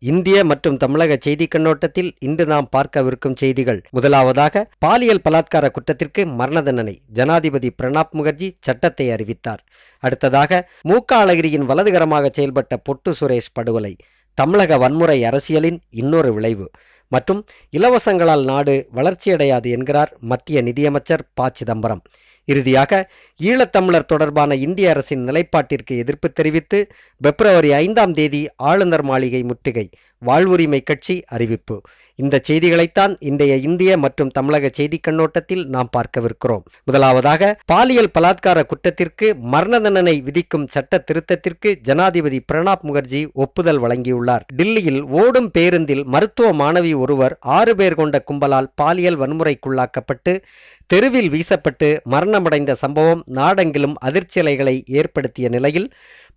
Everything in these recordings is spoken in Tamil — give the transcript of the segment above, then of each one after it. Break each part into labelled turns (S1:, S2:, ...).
S1: இந்திய மற்றும் தமிழக செய்தி கண்ணோட்டத்தில் இன்று நாம் பார்க்கவிருக்கும் செய்திகள். முதலாவதாக, பாலியல் பலாத்கார குற்றத்திற்கு மரண தண்டனை. ஜனாதிபதி பிரணாப் முகர்ஜி சட்டத்தை அறிவித்தார். அடுத்ததாக, மு.க. அழகிரியின் வலதுகரமாக செயல்பட்ட பொட்டு சுரேஷ் படுகொலை, தமிழக வன்முறை அரசியலின் இன்னொரு விளைவு. மற்றும் இலவசங்களால் நாடு வளர்ச்சியடையாது என்கிறார் மத்திய நிதியமைச்சர் ப. சிதம்பரம். இறுதியாக, ஈழத்தமிழர் தொடர்பான இந்திய அரசின் நிலைப்பாட்டிற்கு எதிர்ப்பு தெரிவித்து பிப்ரவரி 5ஆம் தேதி ஆளுநர் மாளிகை முற்றுகை, வாழ்வுரிமை கட்சி அறிவிப்பு. இந்த செய்திகளைத்தான் இன்றைய இந்திய மற்றும் தமிழக செய்தி கண்ணோட்டத்தில் நாம் பார்க்கவிருக்கிறோம். முதலாவதாக, பாலியல் பலாத்கார குற்றத்திற்கு மரண தண்டனை விதிக்கும் சட்ட திருத்தத்திற்கு ஜனாதிபதி பிரணாப் முகர்ஜி ஒப்புதல் வழங்கியுள்ளார். டில்லியில் ஓடும் பேருந்தில் மருத்துவ மாணவி ஒருவர் 6 பேர் கொண்ட கும்பலால் பாலியல் வன்முறைக்குள்ளாக்கப்பட்டு தெருவில் வீசப்பட்டு மரணமடைந்த சம்பவம் நாடெங்கிலும் அதிர்ச்சி அலைகளை ஏற்படுத்திய நிலையில்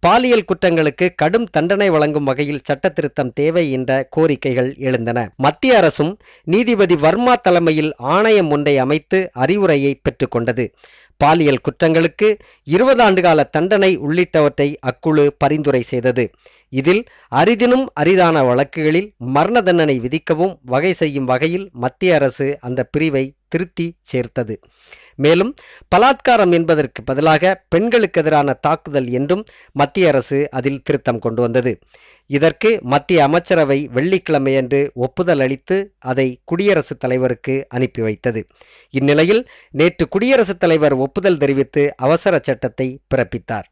S1: பாலியல் குற்றங்களுக்கு கடும் தண்டனை வழங்கும் வகையில் சட்ட திருத்தம் தேவை என்ற கோரிக்கைகள் எழுந்தன. மத்திய அரசும் நீதிபதி வர்மா தலைமையில் ஆணையம் ஒன்றை அமைத்து அறிவுரையை பெற்றுக்கொண்டது. பாலியல் குற்றங்களுக்கு 20 ஆண்டுகால தண்டனை உள்ளிட்டவற்றை அக்குழு பரிந்துரை செய்தது. இதில் அரிதினும் அரிதான வழக்குகளில் மரண தண்டனை விதிக்கவும் வகை செய்யும் வகையில் மத்திய அரசு அந்த பிரிவை திருத்தி சேர்த்தது. மேலும் பலாத்காரம் என்பதற்கு பதிலாக பெண்களுக்கு எதிரான தாக்குதல் என்றும் மத்திய அரசு அதில் திருத்தம் கொண்டு வந்தது. இதற்கு மத்திய அமைச்சரவை வெள்ளிக்கிழமையன்று ஒப்புதல் அளித்து அதை குடியரசுத் தலைவருக்கு அனுப்பி வைத்தது. இந்நிலையில் நேற்று குடியரசுத் தலைவர் ஒப்புதல் தெரிவித்து அவசர சட்டத்தை பிறப்பித்தார்.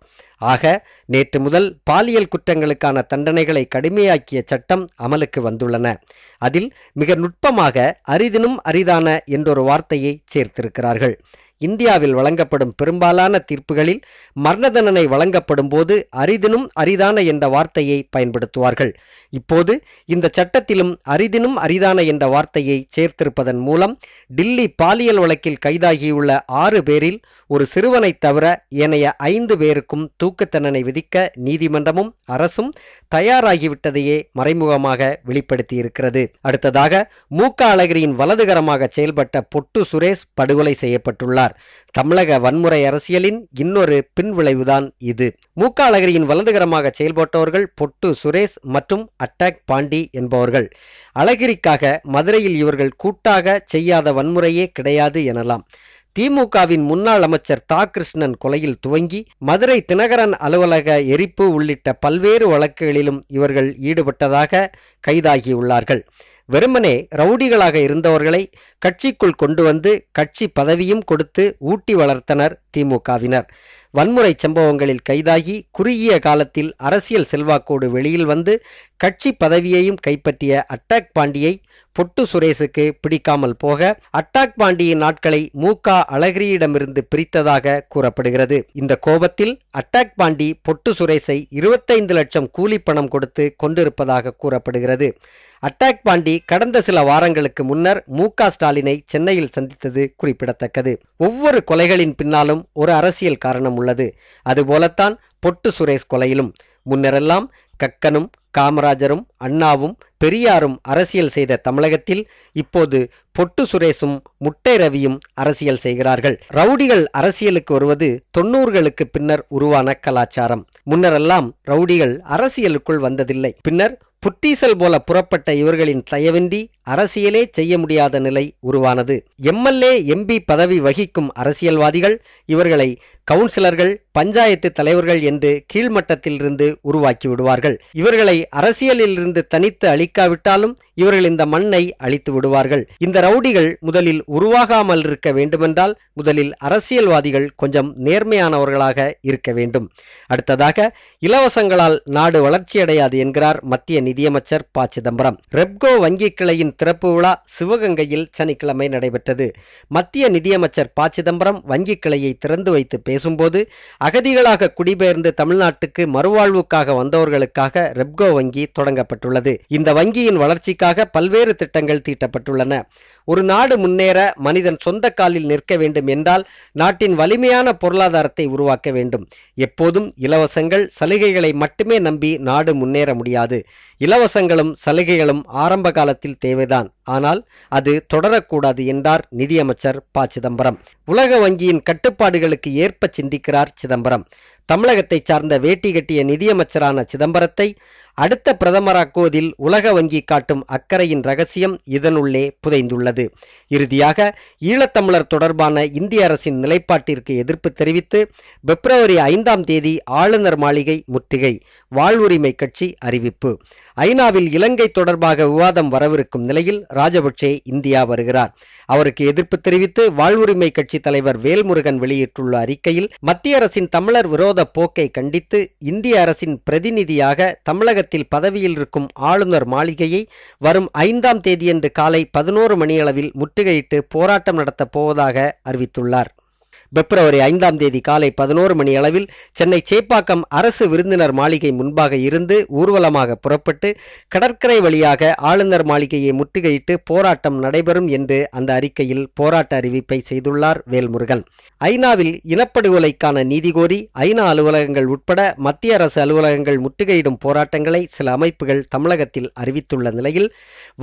S1: ஆக, நேற்று முதல் பாலியல் குற்றங்களுக்கான தண்டனைகளை கடுமையாக்கிய சட்டம் அமலுக்கு வந்துள்ளன. அதில் மிக நுட்பமாக அரிதினும் அரிதான என்றொரு வார்த்தையை சேர்த்திருக்கிறார்கள். இந்தியாவில் வழங்கப்படும் பெரும்பாலான தீர்ப்புகளில் மரண தண்டனை வழங்கப்படும் போது அரிதினும் அரிதான என்ற வார்த்தையை பயன்படுத்துவார்கள். இப்போது இந்த சட்டத்திலும் அரிதினும் அரிதான என்ற வார்த்தையை சேர்த்திருப்பதன் மூலம் டில்லி பாலியல் வழக்கில் கைதாகியுள்ள 6 பேரில் ஒரு சிறுவனை தவிர ஏனைய 5 பேருக்கும் தூக்கு தண்டனை விதிக்க நீதிமன்றமும் அரசும் தயாராகிவிட்டதையே மறைமுகமாக வெளிப்படுத்தியிருக்கிறது. அடுத்ததாக, மு.க. அழகிரியின் வலதுகரமாக செயல்பட்ட பொட்டு சுரேஷ் படுகொலை செய்யப்பட்டுள்ளார். தமிழக வன்முறை அரசியலின் இன்னொரு பின்விளைவுதான் இது. மு.க. அழகிரியின் வலதுகரமாக செயல்பட்டவர்கள் பொட்டு சுரேஷ் மற்றும் அட்டாக் பாண்டி என்பவர்கள். அழகிரிக்காக மதுரையில் இவர்கள் கூட்டாக செய்யாத வன்முறையே கிடையாது எனலாம். திமுகவின் முன்னாள் அமைச்சர் தா. கிருஷ்ணன் கொலையில் துவங்கி மதுரை தினகரன் அலுவலக எரிப்பு உள்ளிட்ட பல்வேறு வழக்குகளிலும் இவர்கள் ஈடுபட்டதாக கைதாகியுள்ளார்கள். வெறுமனே ரவுடிகளாக இருந்தவர்களை கட்சிக்குள் கொண்டு வந்து கட்சி பதவியும் கொடுத்து ஊட்டி வளர்த்தனர் திமுகவினர். வன்முறை சம்பவங்களில் கைதாகி குறுகிய காலத்தில் அரசியல் செல்வாக்கோடு வெளியில் வந்து கட்சி பதவியையும் கைப்பற்றிய அட்டாக் பாண்டியை பொட்டு சுரேஷுக்கு பிடிக்காமல் போக அட்டாக் பாண்டியின் நாட்களை மு.க. அழகிரியிடமிருந்து பிரித்ததாக கூறப்படுகிறது. இந்த கோபத்தில் அட்டாக் பாண்டி பொட்டு சுரேஷை 25 லட்சம் கூலி பணம் கொடுத்து கொண்டிருப்பதாக கூறப்படுகிறது. அட்டாக் பாண்டி கடந்த சில வாரங்களுக்கு முன்னர் மு.க. ஸ்டாலினை சென்னையில் சந்தித்தது குறிப்பிடத்தக்கது. ஒவ்வொரு கொலைகளின் பின்னாலும் ஒரு அரசியல் காரணம் உள்ளது. அதுபோலத்தான் பொட்டு சுரேஷ் கொலையிலும். முன்னரெல்லாம் கக்கனும் காமராஜரும் அண்ணாவும் பெரியாரும் அரசியல் செய்த தமிழகத்தில் இப்போது பொட்டு சுரேஷும் முட்டை ரவியும் அரசியல் செய்கிறார்கள். ரவுடிகள் அரசியலுக்கு வருவது 90களுக்கு பின்னர் உருவான கலாச்சாரம். முன்னரெல்லாம் ரவுடிகள் அரசியலுக்குள் வந்ததில்லை. பின்னர் புற்றீசல் போல புறப்பட்ட இவர்களின் தயவின்றி அரசியலே செய்ய முடியாத நிலை உருவானது. எம்எல்ஏ எம்பி பதவி வகிக்கும் அரசியல்வாதிகள் இவர்களை கவுன்சிலர்கள், பஞ்சாயத்து தலைவர்கள் என்று கீழ்மட்டத்திலிருந்து உருவாக்கி விடுவார்கள். இவர்களை அரசியலில் இருந்து தனித்து அழிக்காவிட்டாலும் இவர்கள் இந்த மண்ணை அழித்து விடுவார்கள். இந்த ரவுடிகள் முதலில் உருவாகாமல் இருக்க வேண்டுமென்றால் முதலில் அரசியல்வாதிகள் கொஞ்சம் நேர்மையானவர்களாக இருக்க வேண்டும். அடுத்ததாக, இலவசங்களால் நாடு வளர்ச்சியடையாது என்கிறார் மத்திய நிதியமைச்சர் ப. சிதம்பரம். ரெப்கோ வங்கி கிளையின் திறப்பு விழா சிவகங்கையில் சனிக்கிழமை நடைபெற்றது. மத்திய நிதியமைச்சர் ப. சிதம்பரம் வங்கி கிளையை திறந்து வைத்து பேசும்போது, அகதிகளாக குடிபெயர்ந்து தமிழ்நாட்டுக்கு மறுவாழ்வுக்காக வந்தவர்களுக்காக ரெப்கோ வங்கி தொடங்கப்பட்டுள்ளது. இந்த வங்கியின் வளர்ச்சிக்காக பல்வேறு திட்டங்கள் தீட்டப்பட்டுள்ளன. ஒரு நாடு முன்னேற மனிதன் சொந்த காலில் நிற்க வேண்டும் என்றால் நாட்டின் வலிமையான பொருளாதாரத்தை உருவாக்க வேண்டும். எப்போதும் இலவசங்கள், சலுகைகளை மட்டுமே நம்பி நாடு முன்னேற முடியாது. இலவசங்களும் சலுகைகளும் ஆரம்ப காலத்தில் தேவைதான், ஆனால் அது தொடரக்கூடாது என்றார் நிதியமைச்சர் ப. சிதம்பரம். உலக வங்கியின் கட்டுப்பாடுகளுக்கு ஏற்ப சிந்திக்கிறார் சிதம்பரம். தமிழகத்தை சார்ந்த வேட்டி கட்டிய நிதியமைச்சரான சிதம்பரத்தை அடுத்த பிரதமராக்குவதில் உலக வங்கி காட்டும் அக்கறையின் ரகசியம் இதனுள்ளே புதைந்துள்ளது. இறுதியாக ஈழத்தமிழர் தொடர்பான இந்திய அரசின் நிலைப்பாட்டிற்கு எதிர்ப்பு தெரிவித்து பிப்ரவரி 5ஆம் தேதி ஆளுநர் மாளிகை முற்றுகை, வாழ்வுரிமை கட்சி அறிவிப்பு. ஐநாவில் இலங்கை தொடர்பாக விவாதம் வரவிருக்கும் நிலையில் ராஜபக்சே இந்தியா வருகிறார். அவருக்கு எதிர்ப்பு தெரிவித்து வாழ்வுரிமை கட்சி தலைவர் வேல்முருகன் வெளியிட்டுள்ள அறிக்கையில், மத்திய அரசின் தமிழர் விரோத போக்கை கண்டித்து இந்திய அரசின் பிரதிநிதியாக தமிழகத்தில் பதவியில் இருக்கும் ஆளுநர் மாளிகையை வரும் 5ஆம் தேதியன்று காலை 11 மணியளவில் முற்றுகையிட்டு போராட்டம் நடத்தப் போவதாக அறிவித்துள்ளார். பிப்ரவரி 5ஆம் தேதி காலை 11 மணி அளவில் சென்னை சேப்பாக்கம் அரசு விருந்தினர் மாளிகை முன்பாக இருந்து ஊர்வலமாக புறப்பட்டு கடற்கரை வழியாக ஆளுநர் மாளிகையை முற்றுகையிட்டு போராட்டம் நடைபெறும் என்று அந்த அறிக்கையில் போராட்ட அறிவிப்பை செய்துள்ளார் வேல்முருகன். ஐநாவில் இனப்படுகொலைக்கான நீதி கோரி ஐநா அலுவலகங்கள் உட்பட மத்திய அரசு அலுவலகங்கள் முற்றுகையிடும் போராட்டங்களை சில அமைப்புகள் தமிழகத்தில் அறிவித்துள்ள நிலையில்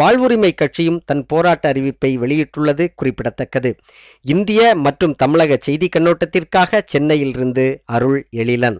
S1: வாழ்வுரிமை கட்சியும் தன் போராட்ட அறிவிப்பை வெளியிட்டுள்ளது குறிப்பிடத்தக்கது. இந்திய மற்றும் தமிழக செய்தி கண்ணோட்டத்திற்காக சென்னையிலிருந்து அருள் எழிலன்.